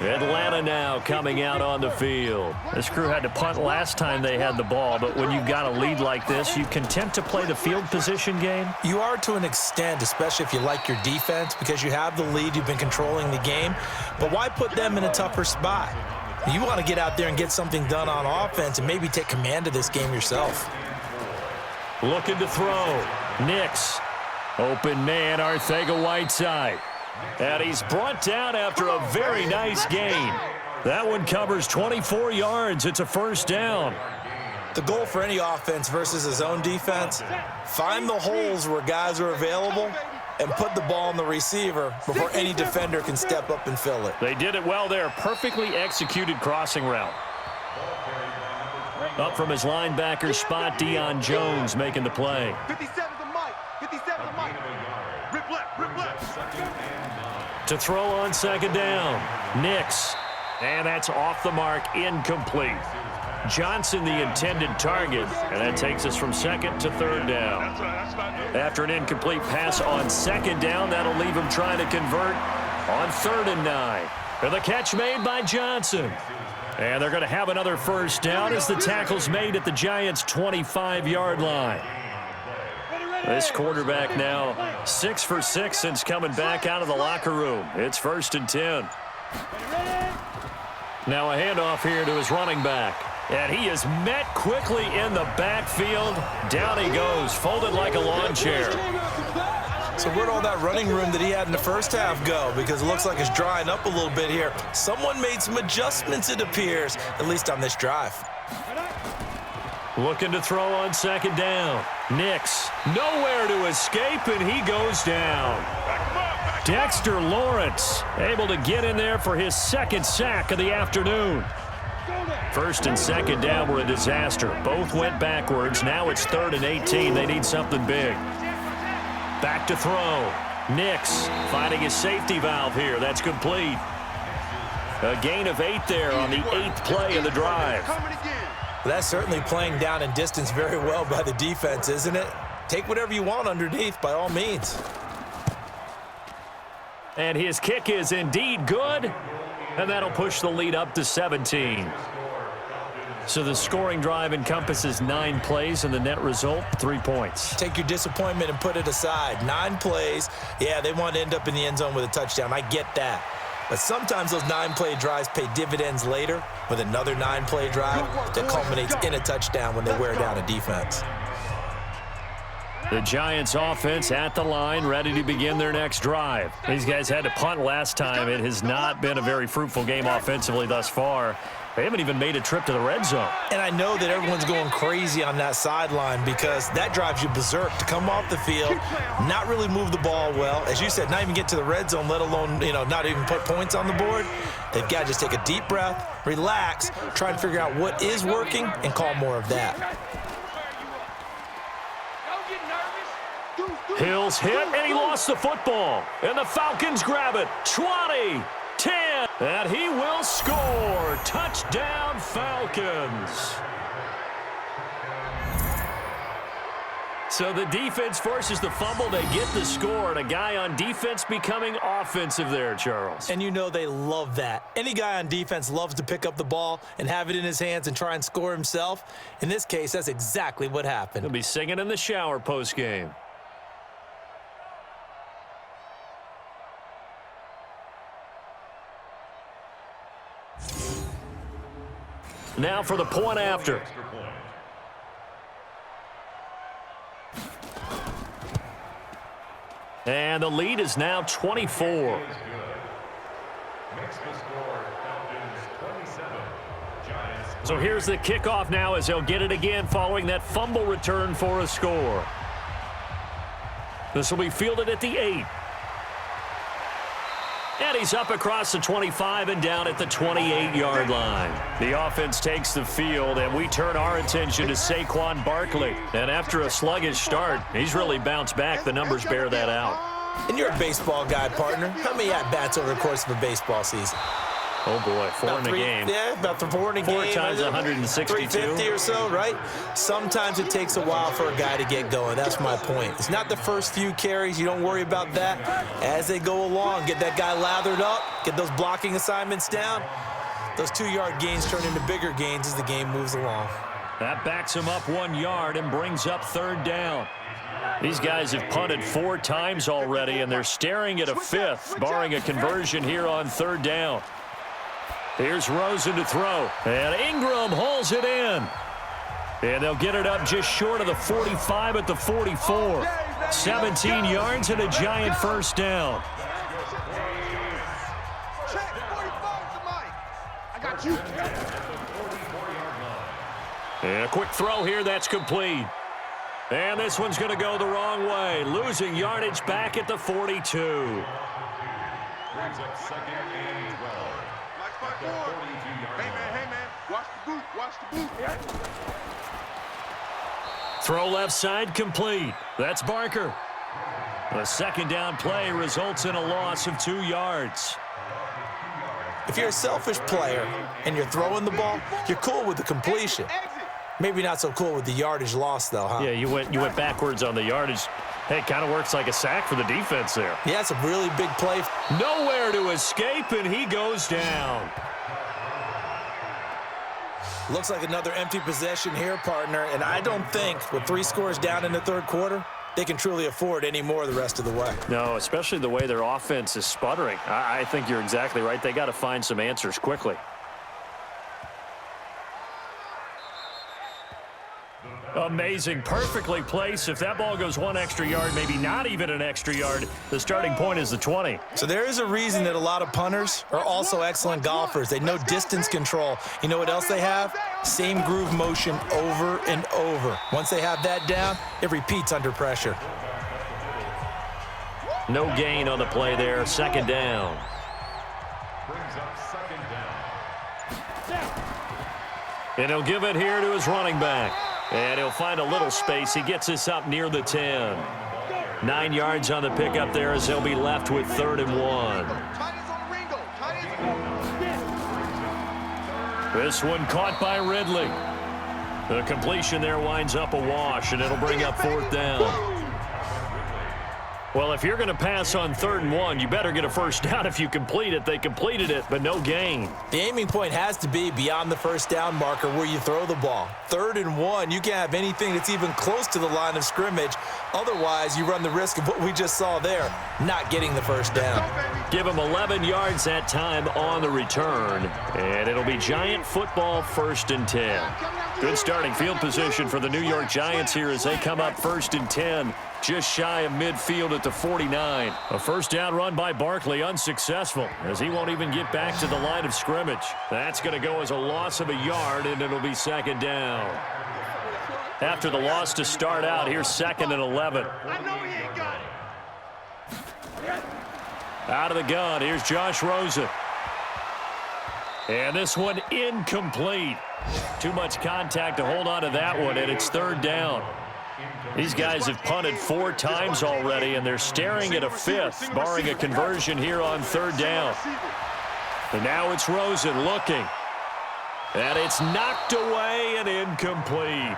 S2: Atlanta now coming out on the field. This crew had to punt last time they had the ball, but when you've got a lead like this, you content to play the field position game?
S3: You are to an extent, especially if you like your defense, because you have the lead, you've been controlling the game. But why put them in a tougher spot? You want to get out there and get something done on offense and maybe take command of this game yourself.
S2: Looking to throw. Nix. Open man, Arcega-Whiteside. And he's brought down after a very nice gain. That one covers 24 yards. It's a 1st down.
S3: The goal for any offense versus his own defense, find the holes where guys are available and put the ball on the receiver before any defender can step up and fill it.
S2: They did it well there. Perfectly executed crossing route. Up from his linebacker spot, Deion Jones making the play.
S4: 57 to Mike. 57 to Mike. Rip left. Rip left.
S2: To throw on second down. Nix. And that's off the mark, incomplete. Johnson the intended target, and that takes us from second to third down. After an incomplete pass on second down, that'll leave him trying to convert on 3rd and 9. And the catch made by Johnson. And they're going to have another first down as the tackle's made at the Giants' 25-yard line. This quarterback now 6 for 6 since coming back out of the locker room. It's 1st and 10. Now a handoff here to his running back. And he is met quickly in the backfield. Down he goes, folded like a lawn chair.
S3: So where'd all that running room that he had in the first half go? Because it looks like it's drying up a little bit here. Someone made some adjustments, it appears, at least on this drive.
S2: Looking to throw on second down. Nix, nowhere to escape, and he goes down. Dexter Lawrence able to get in there for his 2nd sack of the afternoon. 1st and 2nd down were a disaster. Both went backwards. Now it's 3rd and 18. They need something big. Back to throw. Nix finding his safety valve here. That's complete. A gain of 8 there on the 8th play of the drive.
S3: That's certainly playing down in distance very well by the defense, isn't it? Take whatever you want underneath, by all means.
S2: And his kick is indeed good. And that'll push the lead up to 17. So the scoring drive encompasses 9 plays, and the net result, 3 points.
S3: Take your disappointment and put it aside. 9 plays. Yeah, they want to end up in the end zone with a touchdown. I get that. But sometimes those 9-play drives pay dividends later with another 9-play drive that culminates in a touchdown when they wear down a defense.
S2: The Giants offense at the line, ready to begin their next drive. These guys had to punt last time. It has not been a very fruitful game offensively thus far. They haven't even made a trip to the red zone. And
S3: I know that everyone's going crazy on that sideline because that drives you berserk to come off the field, not really move the ball well. As you said, not even get to the red zone, let alone, not even put points on the board. They've got to just take a deep breath, relax, try and figure out what is working and call more of that.
S2: Hill's hit, and he lost the football. And the Falcons grab it. 20, 10, and he will score. Touchdown, Falcons. So the defense forces the fumble. They get the score, and a guy on defense becoming offensive there, Charles.
S3: And they love that. Any guy on defense loves to pick up the ball and have it in his hands and try and score himself. In this case, that's exactly what happened.
S2: He'll be singing in the shower postgame. Now for the point after. And the lead is now 24. So here's the kickoff now as they'll get it again following that fumble return for a score. This will be fielded at the 8. And he's up across the 25 and down at the 28-yard line. The offense takes the field, and we turn our attention to Saquon Barkley. And after a sluggish start, he's really bounced back. The numbers bear that out.
S3: And you're a baseball guy, partner. How many at-bats over the course of a baseball season?
S2: Oh, boy, 4 in a game.
S3: Yeah, about 4 in a game.
S2: 4 times 162.
S3: 350 or so, right? Sometimes it takes a while for a guy to get going. That's my point. It's not the first few carries. You don't worry about that. As they go along, get that guy lathered up, get those blocking assignments down. Those 2-yard gains turn into bigger gains as the game moves along.
S2: That backs him up 1 yard and brings up 3rd down. These guys have punted 4 times already, and they're staring at a 5th, barring a conversion here on 3rd down. Here's Rosen to throw, and Ingram hauls it in. And they'll get it up just short of the 45 at the 44. 17 yards and a Giant first down. And a quick throw here, that's complete. And this one's going to go the wrong way, losing yardage back at the 42.
S4: Brings up second and 12. Watch my board. Hey, man. Watch the boot.
S2: Throw left side complete. That's Barker. The second down play results in a loss of 2 yards.
S3: If you're a selfish player and you're throwing the ball, you're cool with the completion. Maybe not so cool with the yardage loss, though, huh?
S2: Yeah, you went backwards on the yardage. Hey, it kind of works like a sack for the defense there.
S3: Yeah, it's a really big play.
S2: Nowhere to escape, and he goes down.
S3: Looks like another empty possession here, partner, and I don't think with 3 scores down in the third quarter, they can truly afford any more the rest of the way.
S2: No, especially the way their offense is sputtering. I think you're exactly right. They got to find some answers quickly. Amazing, perfectly placed. If that ball goes 1 extra yard, maybe not even an extra yard, the starting point is the 20.
S3: So there is a reason that a lot of punters are also excellent golfers. They know distance control. You know what else they have? Same groove motion over and over. Once they have that down, it repeats under pressure.
S2: No gain on the play there, second down.
S4: Brings up second down.
S2: And he'll give it here to his running back. And he'll find a little space. He gets us up near the 10. 9 yards on the pickup there as they'll be left with 3rd and 1. This one caught by Ridley. The completion there winds up a wash, and it'll bring up 4th down. Well, if you're going to pass on 3rd and 1, you better get a first down if you complete it. They completed it, but no gain.
S3: The aiming point has to be beyond the first down marker where you throw the ball. 3rd and 1, you can't have anything that's even close to the line of scrimmage. Otherwise, you run the risk of what we just saw there, not getting the first down.
S2: Give him 11 yards that time on the return, and it'll be Giant football 1st and 10. Good starting field position for the New York Giants here as they come up 1st and 10. Just shy of midfield at the 49. A first down run by Barkley unsuccessful as he won't even get back to the line of scrimmage. That's going to go as a loss of a yard, and it'll be 2nd down. After the loss to start out, here's 2nd and 11. Out of the gun, here's Josh Rosen. And this one incomplete. Too much contact to hold on to that one, and it's 3rd down. These guys have punted 4 times already, and they're staring at a 5th, barring a conversion here on 3rd down. And now it's Rosen looking. And it's knocked away and incomplete.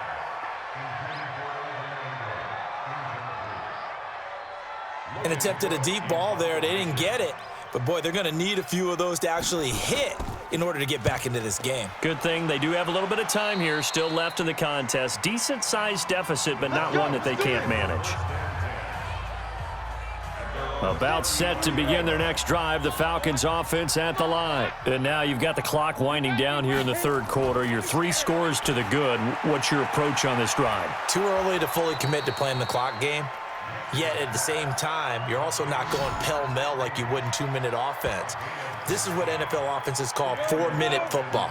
S3: An attempt at a deep ball there. They didn't get it. But, boy, they're going to need a few of those to actually hit in order to get back into this game.
S2: Good thing they do have a little bit of time here still left in the contest. Decent-sized deficit, but not one that they can't manage. About set to begin their next drive, the Falcons offense at the line. And now you've got the clock winding down here in the 3rd quarter. You're 3 scores to the good. What's your approach on this drive?
S3: Too early to fully commit to playing the clock game. Yet at the same time, you're also not going pell-mell like you would in 2-minute offense. This is what NFL offenses call 4-minute football.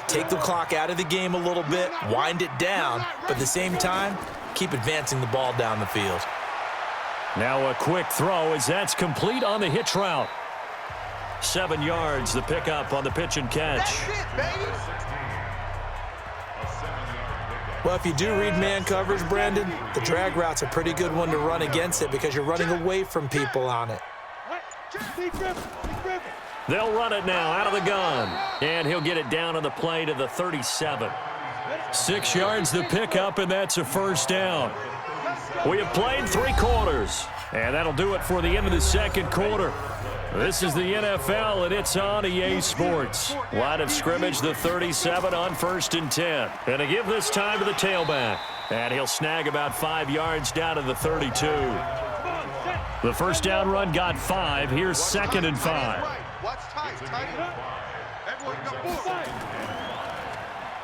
S3: Take the clock out of the game a little bit, wind it down, but at the same time, keep advancing the ball down the field.
S2: Now a quick throw as that's complete on the hitch route. 7 yards, the pickup on the pitch and catch.
S4: That's it, baby.
S3: Well, if you do read man coverage, Brandon, the drag route's a pretty good one to run against it because you're running away from people on it.
S2: They'll run it now out of the gun. And he'll get it down on the play to the 37. 6 yards the pickup, and that's a first down. We have played 3 quarters, and that'll do it for the end of the 2nd quarter. This is the NFL, and it's on EA Sports. Line of scrimmage, the 37 on 1st and 10. And to give this time to the tailback. And he'll snag about 5 yards down to the 32. The first down run got 5. Here's 2nd and 5.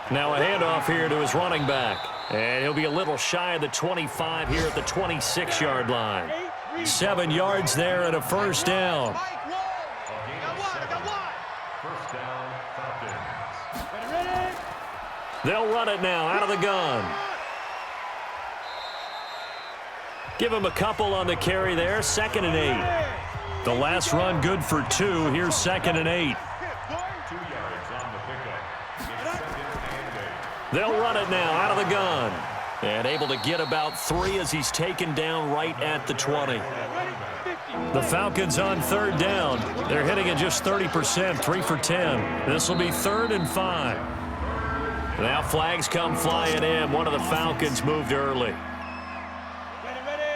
S2: Now a handoff here to his running back. And he'll be a little shy of the 25 here at the 26-yard line. 7 yards there and a first down. They'll run it now out of the gun. Give him a couple on the carry there. 2nd and 8. The last run good for 2. Here's 2nd and 8. They'll run it now out of the gun. And able to get about 3 as he's taken down right at the 20. The Falcons on 3rd down. They're hitting at just 30%, 3 for 10. This will be 3rd and 5. Now flags come flying in. One of the Falcons moved early.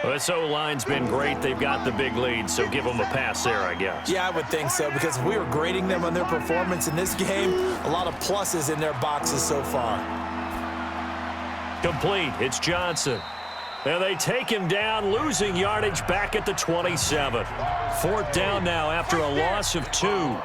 S2: This O-line's been great. They've got the big lead, so give them a pass there, I guess.
S3: Yeah, I would think so, because if we were grading them on their performance in this game, a lot of pluses in their boxes so far.
S2: Complete. It's Johnson. And they take him down, losing yardage back at the 27. 4th down now after a loss of 2.
S3: Well,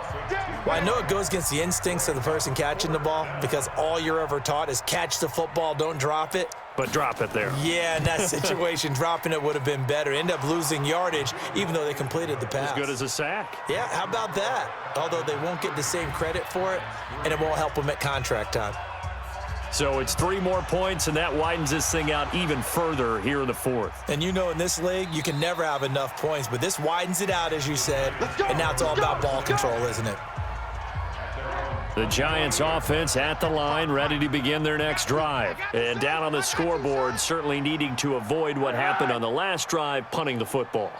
S3: I know it goes against the instincts of the person catching the ball, because all you're ever taught is catch the football, don't drop it.
S2: But drop it there.
S3: Yeah, in that situation, dropping it would have been better. End up losing yardage, even though they completed the pass.
S2: As good as a sack.
S3: Yeah, how about that? Although they won't get the same credit for it, and it won't help them at contract time.
S2: So it's 3 more points, and that widens this thing out even further here in the 4th.
S3: And you know, in this league, you can never have enough points, but this widens it out, as you said, and now it's all about ball control, isn't it?
S2: The Giants offense at the line, ready to begin their next drive. And down on the scoreboard, certainly needing to avoid what happened on the last drive, punting the football.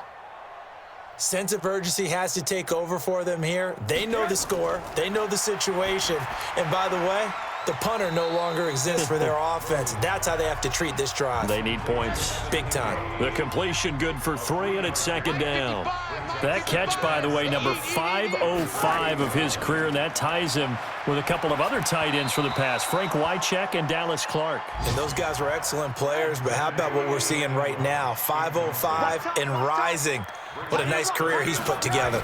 S3: Sense of urgency has to take over for them here. They know the score. They know the situation. And by the way, the punter no longer exists for their offense. That's how they have to treat this drive.
S2: They need points.
S3: Big time.
S2: The completion good for 3, and it's 2nd down. That catch, by the way, number 505 of his career, and that ties him with a couple of other tight ends for the pass, Frank Wycheck and Dallas Clark.
S3: And those guys were excellent players, but how about what we're seeing right now? 505 and rising. What a nice career he's put together.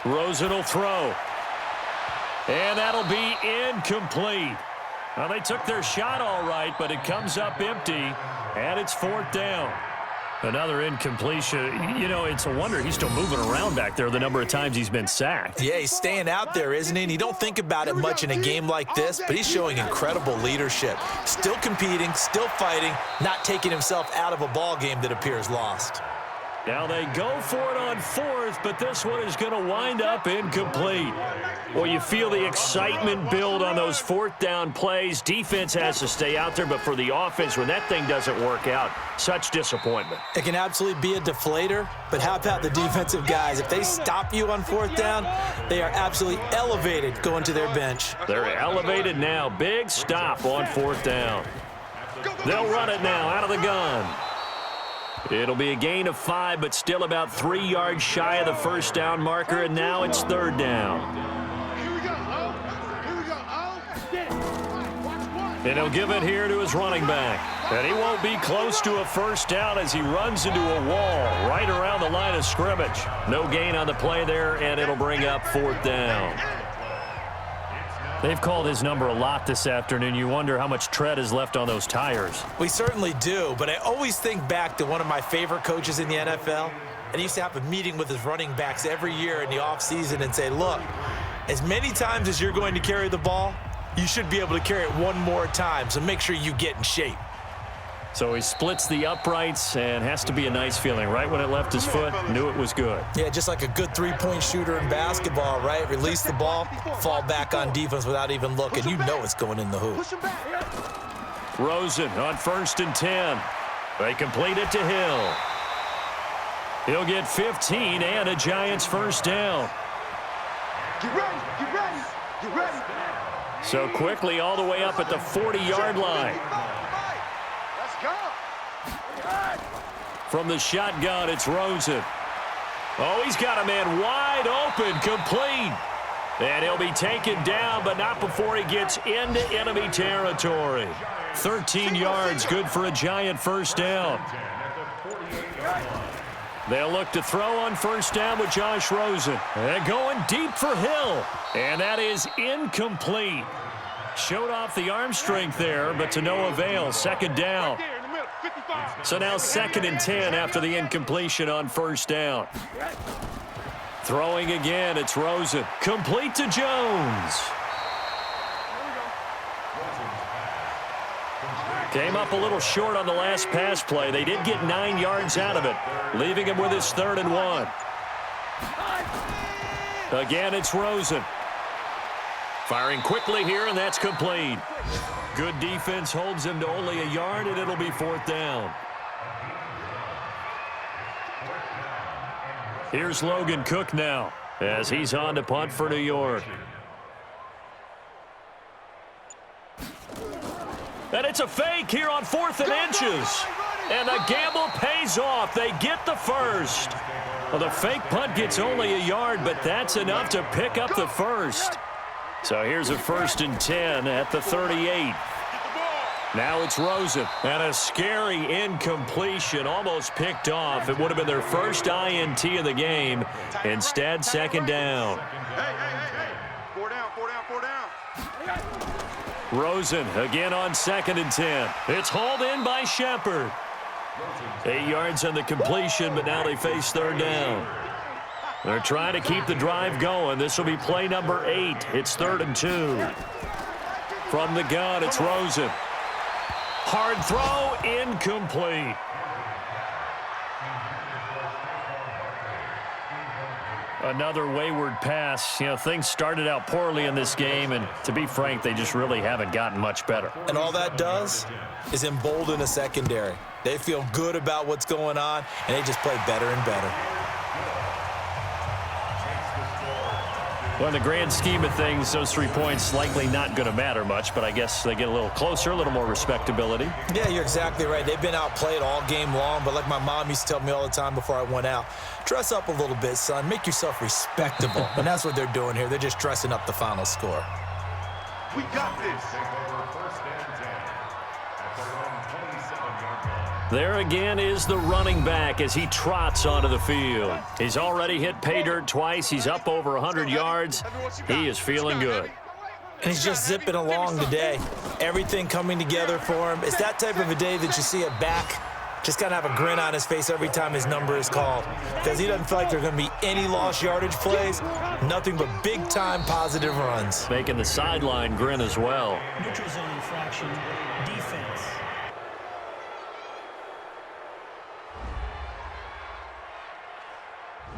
S2: Rosen will throw. And that'll be incomplete. Well, they took their shot all right, but it comes up empty, and it's 4th down. Another incompletion. You know, it's a wonder he's still moving around back there the number of times he's been sacked.
S3: Yeah, he's staying out there, isn't he? And you don't think about it much in a game like this, but he's showing incredible leadership. Still competing, still fighting, not taking himself out of a ball game that appears lost.
S2: Now they go for it on 4th, but this one is going to wind up incomplete. Well, you feel the excitement build on those 4th down plays. Defense has to stay out there, but for the offense, when that thing doesn't work out, such disappointment.
S3: It can absolutely be a deflator, but how about the defensive guys? If they stop you on 4th down, they are absolutely elevated going to their bench.
S2: They're elevated now. Big stop on 4th down. They'll run it now out of the gun. It'll be a gain of 5, but still about 3 yards shy of the 1st down marker, and now it's 3rd down. And he'll give it here to his running back. And he won't be close to a 1st down as he runs into a wall right around the line of scrimmage. No gain on the play there, and it'll bring up 4th down. They've called his number a lot this afternoon. You wonder how much tread is left on those tires.
S3: We certainly do, but I always think back to one of my favorite coaches in the NFL, and he used to have a meeting with his running backs every year in the offseason and say, look, as many times as you're going to carry the ball, you should be able to carry it one more time, so make sure you get in shape.
S2: So he splits the uprights, and has to be a nice feeling. Right when it left his foot, knew it was good.
S3: Yeah, just like a good three-point shooter in basketball, right? Release the ball, fall back on defense without even looking. You know it's going in the hoop.
S2: Rosen on 1st and 10. They complete it to Hill. He'll get 15 and a Giants 1st down.
S4: Get ready, get ready, get ready.
S2: So quickly all the way up at the 40-yard line. From the shotgun, it's Rosen. Oh, he's got a man wide open, complete. And he'll be taken down, but not before he gets into enemy territory. 13 yards, good for a Giant 1st down. They'll look to throw on 1st down with Josh Rosen. And going deep for Hill. And that is incomplete. Showed off the arm strength there, but to no avail. 2nd down. So now 2nd and 10 after the incompletion on 1st down. Throwing again, it's Rosen. Complete to Jones. Came up a little short on the last pass play. They did get 9 yards out of it, leaving him with his 3rd and 1. Again, it's Rosen. Firing quickly here, and that's complete. Good defense holds him to only a yard, and it'll be 4th down. Here's Logan Cook now as he's on to punt for New York. And it's a fake here on 4th and inches. And the gamble pays off. They get the first. Well, the fake punt gets only a yard, but that's enough to pick up the first. So here's a 1st and 10 at the 38. Now it's Rosen. And a scary incompletion, almost picked off. It would have been their first INT of the game. Instead, 2nd down.
S4: Hey. 4 down, 4 down, 4 down.
S2: Rosen again on 2nd and 10. It's hauled in by Shepard. 8 yards on the completion, but now they face 3rd down. They're trying to keep the drive going. This will be play number 8. It's 3rd and 2. From the gun, it's Rosen. Hard throw, incomplete. Another wayward pass. You know, things started out poorly in this game, and to be frank, they just really haven't gotten much better.
S3: And all that does is embolden a secondary. They feel good about what's going on, and they just play better and better.
S2: Well, in the grand scheme of things, those 3 points likely not going to matter much, but I guess they get a little closer, a little more respectability.
S3: Yeah, you're exactly right. They've been outplayed all game long, but like my mom used to tell me all the time before I went out, dress up a little bit, son. Make yourself respectable. And that's what they're doing here. They're just dressing up the final score.
S4: We got this.
S2: There again is the running back as he trots onto the field. He's already hit pay dirt twice. He's up over 100 yards. He is feeling good.
S3: And he's just zipping along today. Everything coming together for him. It's that type of a day that you see a back just kind of have a grin on his face every time his number is called, because he doesn't feel like there are going to be any lost yardage plays, nothing but big-time positive runs.
S2: Making the sideline grin as well.
S5: Neutral zone infraction, defense.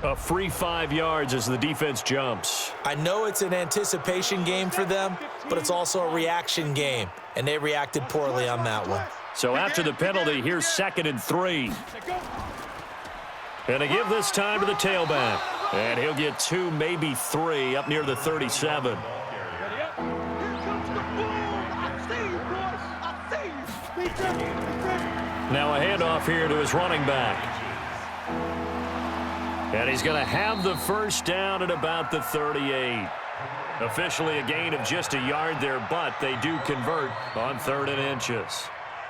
S2: A free 5 yards as the defense jumps.
S3: I know it's an anticipation game for them, but it's also a reaction game, and they reacted poorly on that one.
S2: So after the penalty, here's 2nd and 3. And they give this time to the tailback. And he'll get 2, maybe 3, up near the 37. Now a handoff here to his running back. And he's going to have the first down at about the 38. Officially a gain of just a yard there, but they do convert on 3rd and inches.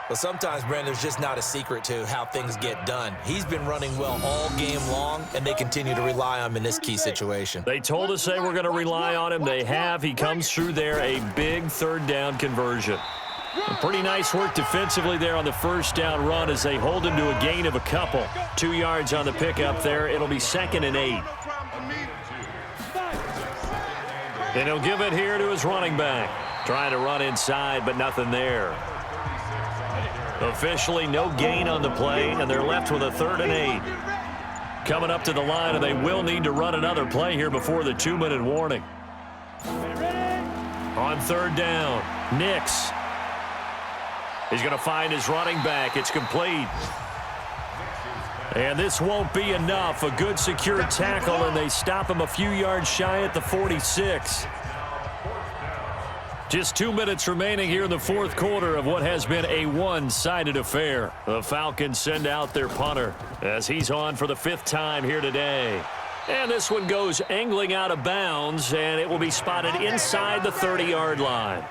S3: Well, sometimes, Brandon, there's just not a secret to how things get done. He's been running well all game long, and they continue to rely on him in this key situation.
S2: They told us they were going to rely on him. They have. He comes through there, a big 3rd down conversion. And pretty nice work defensively there on the first down run as they hold him to a gain of a couple. 2 yards on the pickup there. It'll be 2nd and 8. And he'll give it here to his running back. Trying to run inside, but nothing there. Officially no gain on the play, and they're left with a 3rd and 8. Coming up to the line, and they will need to run another play here before the 2-minute warning. On 3rd down, Nix. He's going to find his running back. It's complete. And this won't be enough. A good secure tackle, and they stop him a few yards shy at the 46. Just 2 minutes remaining here in the 4th quarter of what has been a one-sided affair. The Falcons send out their punter as he's on for the 5th time here today. And this one goes angling out of bounds, and it will be spotted inside the 30-yard line.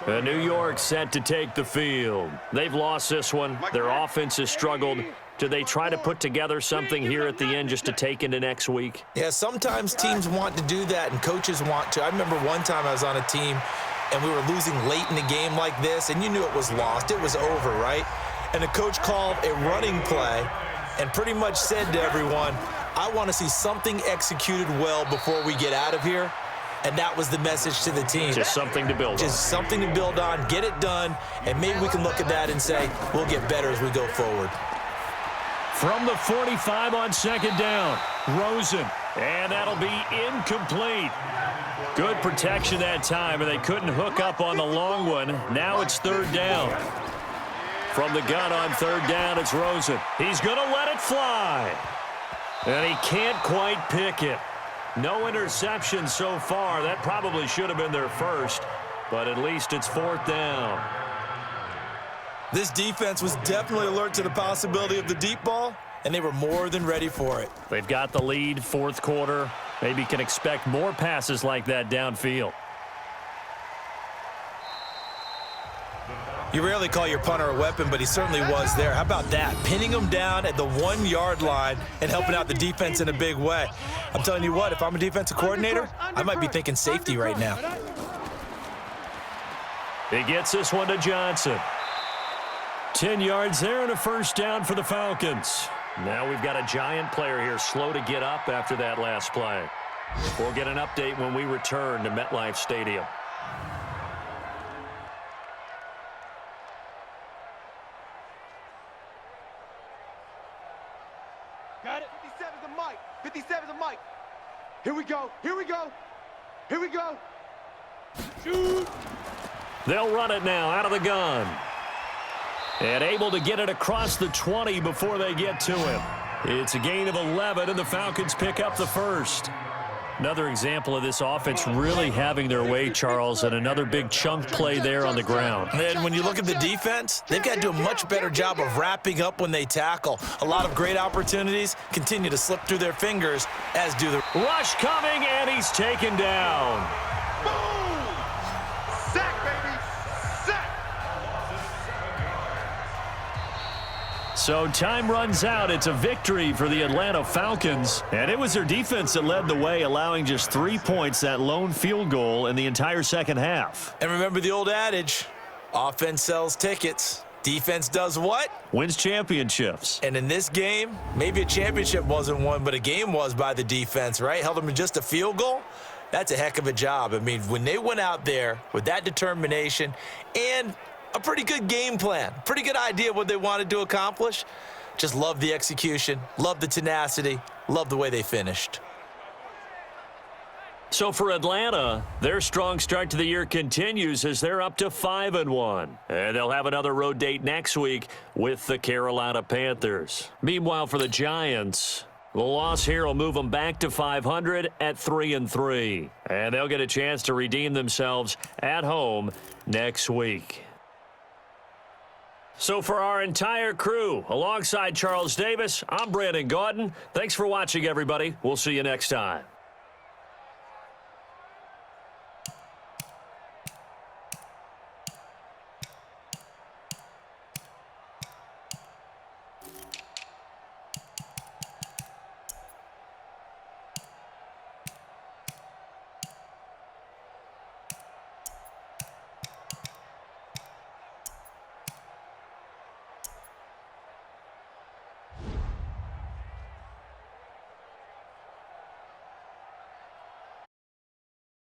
S2: And New York set to take the field. They've lost this one. Their offense has struggled. Do they try to put together something here at the end just to take into next week?
S3: Yeah, sometimes teams want to do that and coaches want to. I remember one time I was on a team and we were losing late in the game like this, and you knew it was lost. It was over, right? And the coach called a running play and pretty much said to everyone, I want to see something executed well before we get out of here. and that was the message to the team.
S2: Just something to build on.
S3: Just something to build on, get it done, and maybe we can look at that and say, we'll get better as we go forward.
S2: From the 45 on second down, Rosen, and that'll be incomplete. Good protection that time, and they couldn't hook up on the long one. Now it's third down. From the gun on third down, it's Rosen. He's going to let it fly. And he can't quite pick it. No interception so far. That probably should have been their first, but at least it's fourth down.
S3: This defense was definitely alert to the possibility of the deep ball, and they were more than ready for it.
S2: They've got the lead, fourth quarter. Maybe can expect more passes like that downfield.
S3: You rarely call your punter a weapon, but he certainly was there. How about that? Pinning him down at the 1-yard line and helping out the defense in a big way. I'm telling you what, if I'm a defensive coordinator, I might be thinking safety right now.
S2: He gets this one to Johnson. 10 yards there and a first down for the Falcons. Now we've got a giant player here slow to get up after that last play. We'll get an update when we return to MetLife Stadium.
S4: Got it. 57's the mic. 57's the mic. Here we go. Here we go. Here we go. Shoot.
S2: They'll run it now out of the gun. And able to get it across the 20 before they get to him. It's a gain of 11, and the Falcons pick up the first. Another example of this offense really having their way, Charles, and another big chunk play there on the ground.
S3: And when you look at the defense, they've got to do a much better job of wrapping up when they tackle. A lot of great opportunities continue to slip through their fingers, as do the...
S2: Rush coming, and he's taken down.
S4: Boom. Sack, baby. Sack.
S2: So time runs out. It's a victory for the Atlanta Falcons. And it was their defense that led the way, allowing just 3 points, that lone field goal in the entire second half.
S3: And remember the old adage, offense sells tickets. Defense does what?
S2: Wins championships.
S3: And in this game, maybe a championship wasn't won, but a game was by the defense, right? Held them to just a field goal. That's a heck of a job. I mean, when they went out there with that determination and a pretty good game plan, pretty good idea what they wanted to accomplish, just love the execution, love the tenacity, love the way they finished.
S2: So for Atlanta, their strong start to the year continues as they're up to 5-1. And they'll have another road date next week with the Carolina Panthers. Meanwhile, for the Giants, the loss here will move them back to 500 at 3-3. And they'll get a chance to redeem themselves at home next week. So for our entire crew, alongside Charles Davis, I'm Brandon Gaudin. Thanks for watching, everybody. We'll see you next time.